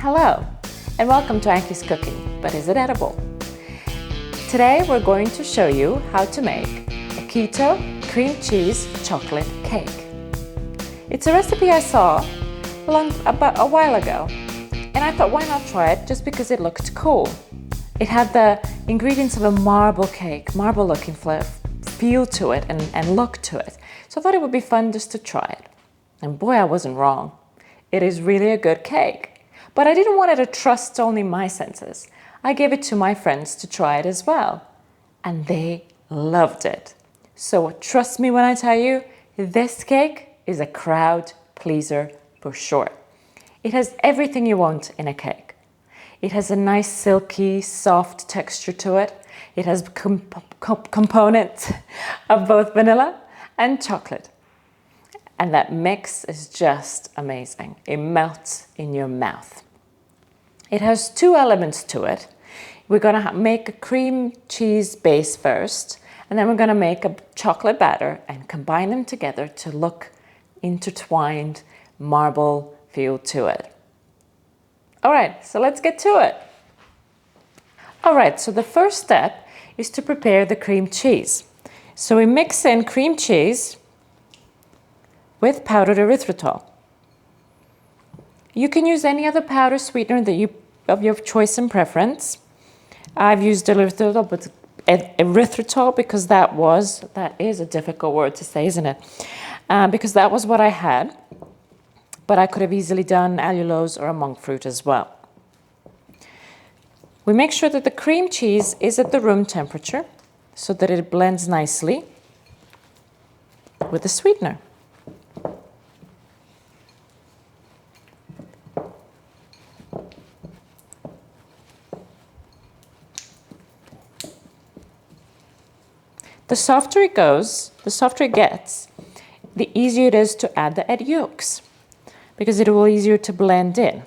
Hello, and welcome to Anki's Cooking, but is it edible? Today we're going to show you how to make a keto cream cheese chocolate cake. It's a recipe I saw about a while ago, and I thought why not try it just because it looked cool. It had the ingredients of a marble cake, marble looking feel to it and look to it. So I thought it would be fun just to try it. And boy, I wasn't wrong. It is really a good cake. But I didn't want it to trust only my senses. I gave it to my friends to try it as well. And they loved it. So trust me when I tell you, this cake is a crowd pleaser for sure. It has everything you want in a cake. It has a nice silky, soft texture to it. It has components of both vanilla and chocolate. And that mix is just amazing. It melts in your mouth. It has two elements to it. We're gonna make a cream cheese base first, and then we're gonna make a chocolate batter and combine them together to look intertwined marble feel to it. All right, so let's get to it. All right, so the first step is to prepare the cream cheese. So we mix in cream cheese with powdered erythritol. You can use any other powder sweetener of your choice and preference. I've used erythritol, but erythritol because that is a difficult word to say, isn't it? Because that was what I had, but I could have easily done allulose or a monk fruit as well. We make sure that the cream cheese is at the room temperature so that it blends nicely with the sweetener. The softer it goes, the softer it gets, the easier it is to add the egg yolks because it will be easier to blend in.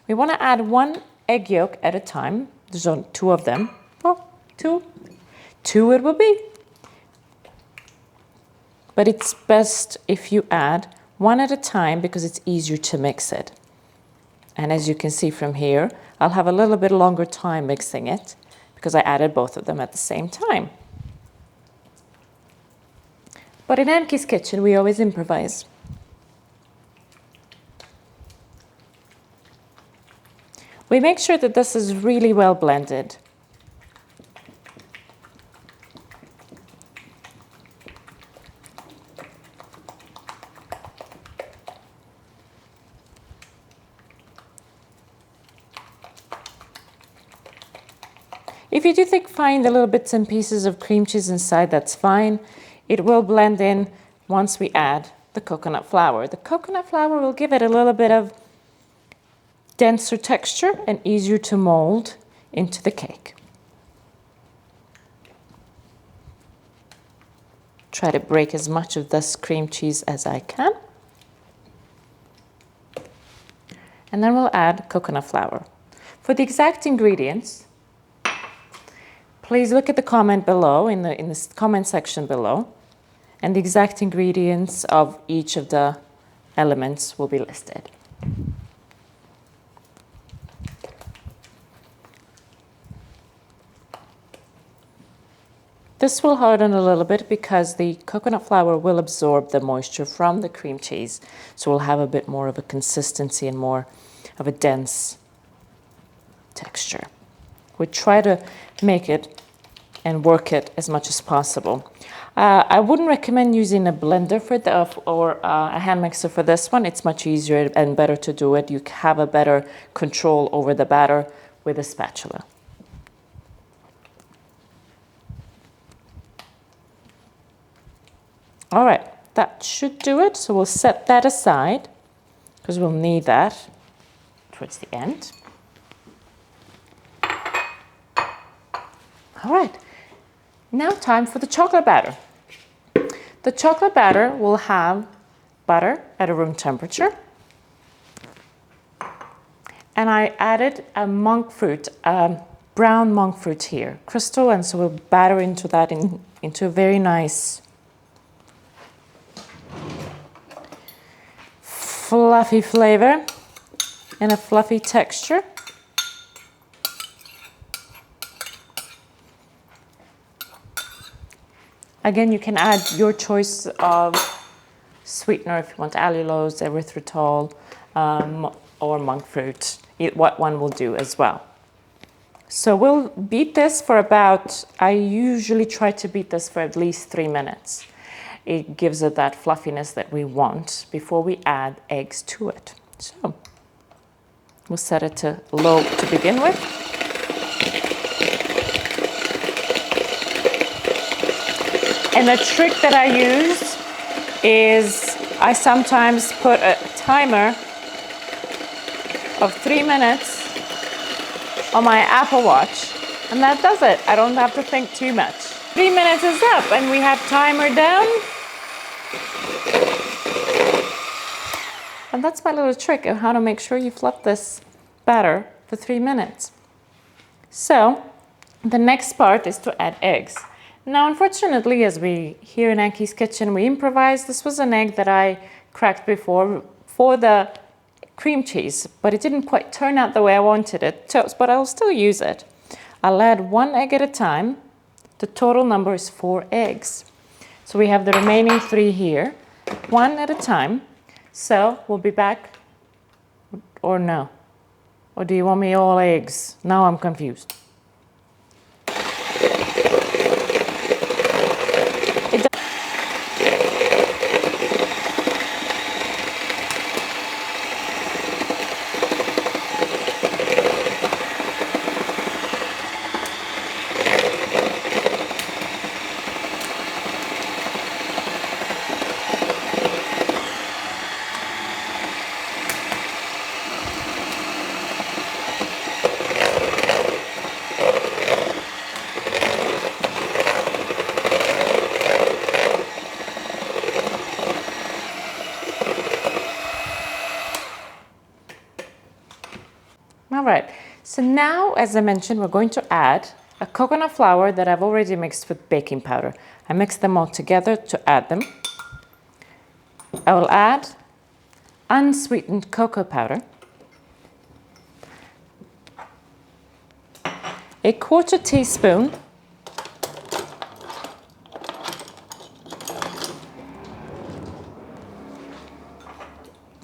We want to add one egg yolk at a time. There's only two of them. Well, two it will be. But it's best if you add one at a time because it's easier to mix it. And as you can see from here, I'll have a little bit longer time mixing it because I added both of them at the same time. But in Anki's kitchen, we always improvise. We make sure that this is really well blended. If you do find the little bits and pieces of cream cheese inside, that's fine. It will blend in once we add the coconut flour. The coconut flour will give it a little bit of denser texture and easier to mold into the cake. Try to break as much of this cream cheese as I can. And then we'll add coconut flour. For the exact ingredients, please look at the comment below, in the comment section below, and the exact ingredients of each of the elements will be listed. This will harden a little bit because the coconut flour will absorb the moisture from the cream cheese, so we'll have a bit more of a consistency and more of a dense texture. We try to make it and work it as much as possible. I wouldn't recommend using a blender or a hand mixer for this one. It's much easier and better to do it. You have a better control over the batter with a spatula. All right, that should do it. So we'll set that aside because we'll need that towards the end. All right. Now time for the chocolate batter. The chocolate batter will have butter at a room temperature. And I added a monk fruit, brown monk fruit here, crystal, and so we'll batter into that into a very nice fluffy flavor. in a fluffy texture. Again, you can add your choice of sweetener if you want allulose, erythritol, or monk fruit. What one will do as well. So we'll beat this for about, I usually try to beat this for at least 3 minutes. It gives it that fluffiness that we want before we add eggs to it. So we'll set it to low to begin with. And the trick that I use is I sometimes put a timer of 3 minutes on my Apple Watch, and that does it. I don't have to think too much. 3 minutes is up, and we have timer down. And that's my little trick of how to make sure you fluff this batter for 3 minutes. So the next part is to add eggs. Now, unfortunately, as we here in Anki's kitchen, we improvise. This was an egg that I cracked before for the cream cheese, but it didn't quite turn out the way I wanted it to, but I'll still use it. I'll add 1 egg at a time. The total number is 4 eggs. So we have the remaining 3 here, 1 at a time. So we'll be back, or no? Or do you want me all eggs? Now I'm confused. All right, so now, as I mentioned, we're going to add a coconut flour that I've already mixed with baking powder. I mixed them all together to add them. I will add unsweetened cocoa powder, a 1/4 teaspoon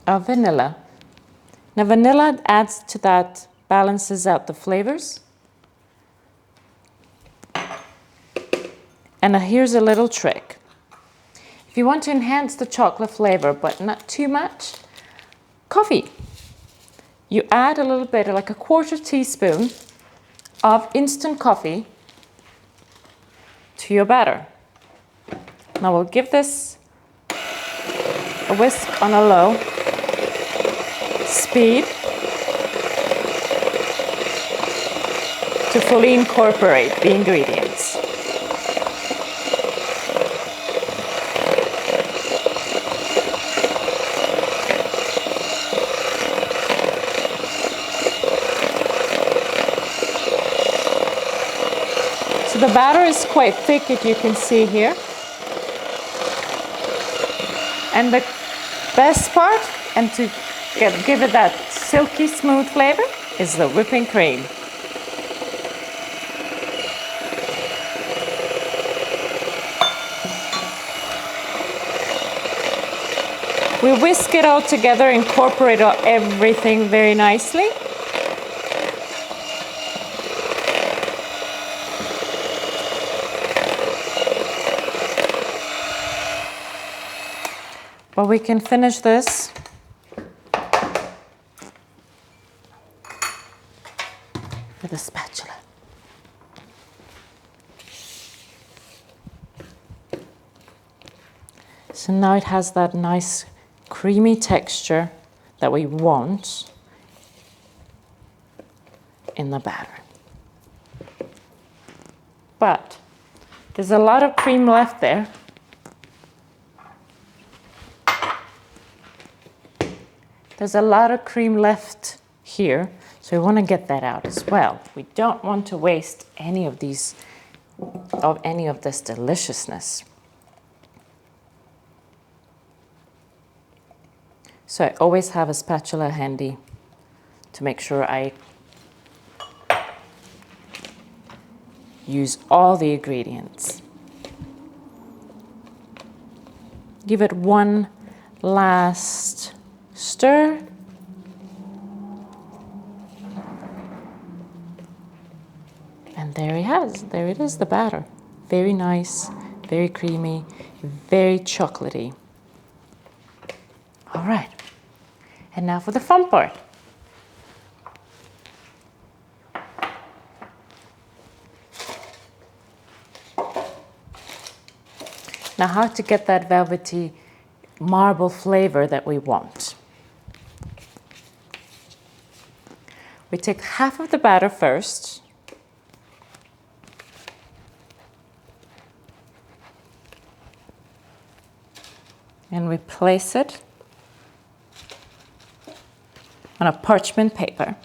of vanilla. Now, vanilla adds to that, balances out the flavors. And here's a little trick. If you want to enhance the chocolate flavor, but not too much, coffee. You add a little bit, like a 1/4 teaspoon of instant coffee to your batter. Now we'll give this a whisk on a low speed to fully incorporate the ingredients. So the batter is quite thick, if you can see here. And the best part, and to give it that silky smooth flavor, is the whipping cream. We whisk it all together, incorporate everything very nicely. But we can finish this with a spatula. So now it has that nice creamy texture that we want in the batter. But there's a lot of cream left there. There's a lot of cream left here, so we want to get that out as well. We don't want to waste any of this deliciousness. So I always have a spatula handy to make sure I use all the ingredients. Give it one last stir. And there it is, the batter. Very nice, very creamy, very chocolatey. All right, and now for the fun part. Now how to get that velvety marble flavor that we want. We take half of the batter first. And we place it on a parchment paper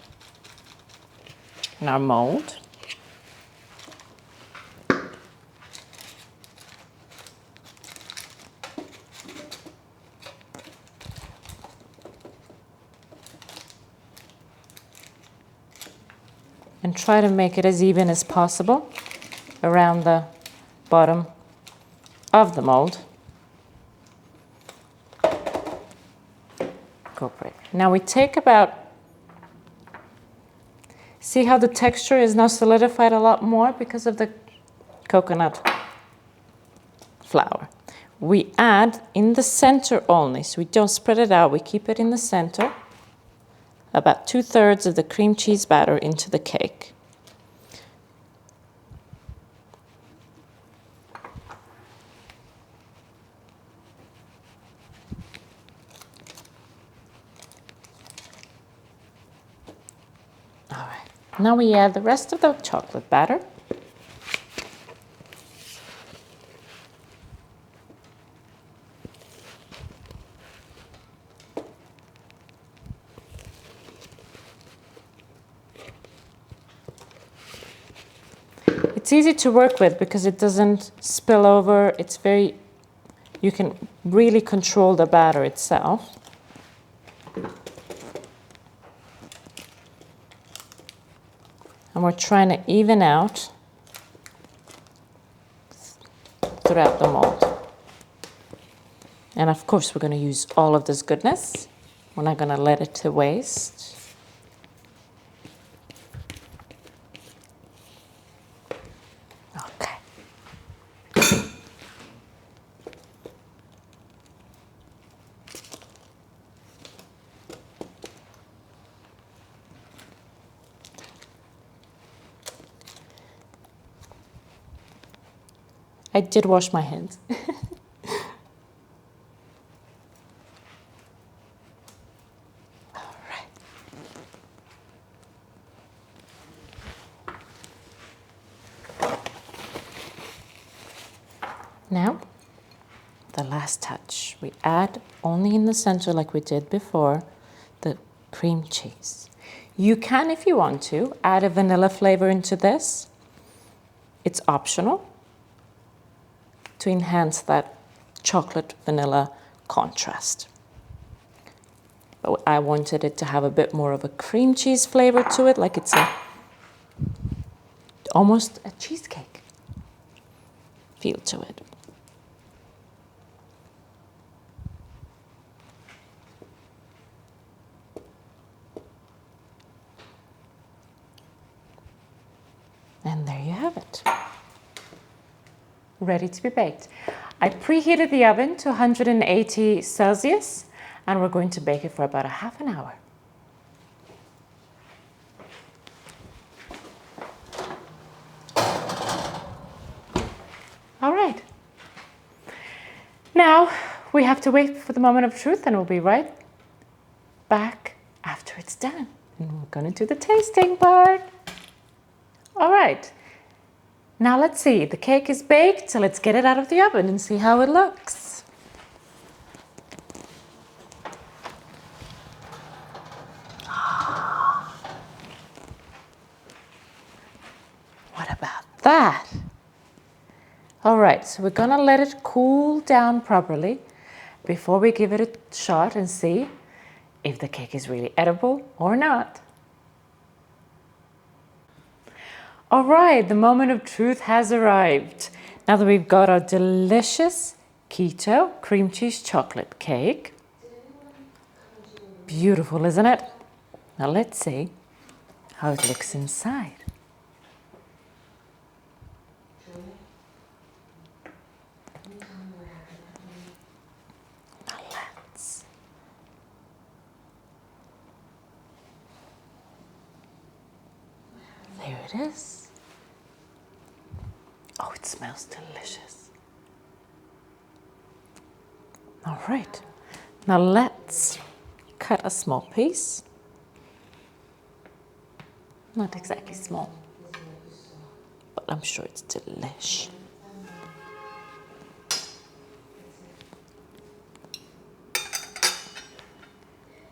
in our mold. And try to make it as even as possible around the bottom of the mold. Now we take about, see how the texture is now solidified a lot more because of the coconut flour. We add in the center only, so we don't spread it out, we keep it in the center, about 2/3 of the cream cheese batter into the cake. Now we add the rest of the chocolate batter. It's easy to work with because it doesn't spill over. It's very, you can really control the batter itself. And we're trying to even out throughout the mold. And of course, we're going to use all of this goodness. We're not going to let it to waste. Okay. I did wash my hands. All right. Now, the last touch. We add only in the center, like we did before, the cream cheese. You can, if you want to, add a vanilla flavor into this. It's optional, to enhance that chocolate vanilla contrast. But I wanted it to have a bit more of a cream cheese flavor to it, like it's almost a cheesecake feel to it. And there you have it. Ready to be baked. I preheated the oven to 180 Celsius and we're going to bake it for about a half an hour. All right. Now we have to wait for the moment of truth and we'll be right back after it's done. And we're going to do the tasting part. All right. Now let's see, the cake is baked, so let's get it out of the oven and see how it looks. What about that? All right, so we're gonna let it cool down properly before we give it a shot and see if the cake is really edible or not. All right, the moment of truth has arrived. Now that we've got our delicious keto cream cheese chocolate cake. Beautiful, isn't it? Now let's see how it looks inside. Now let's. There it is. Oh, it smells delicious. All right, now let's cut a small piece. Not exactly small, but I'm sure it's delish.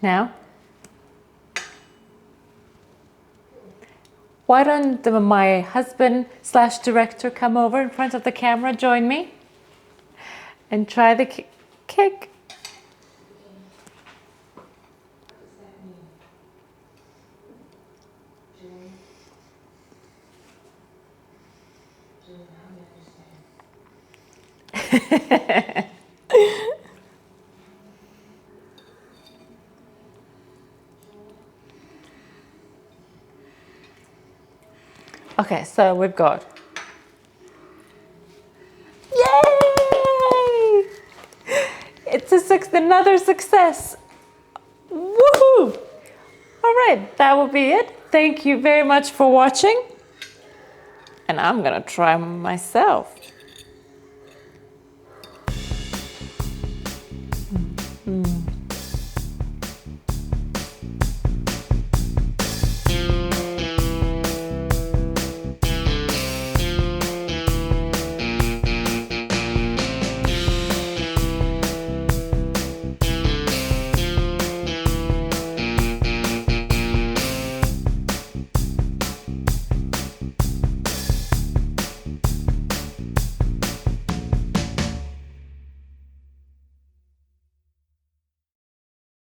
Now, why don't my husband/director come over in front of the camera, join me, and try the cake? Okay, so we've got. Yay! It's another success. Woohoo! All right, that will be it. Thank you very much for watching. And I'm gonna try myself.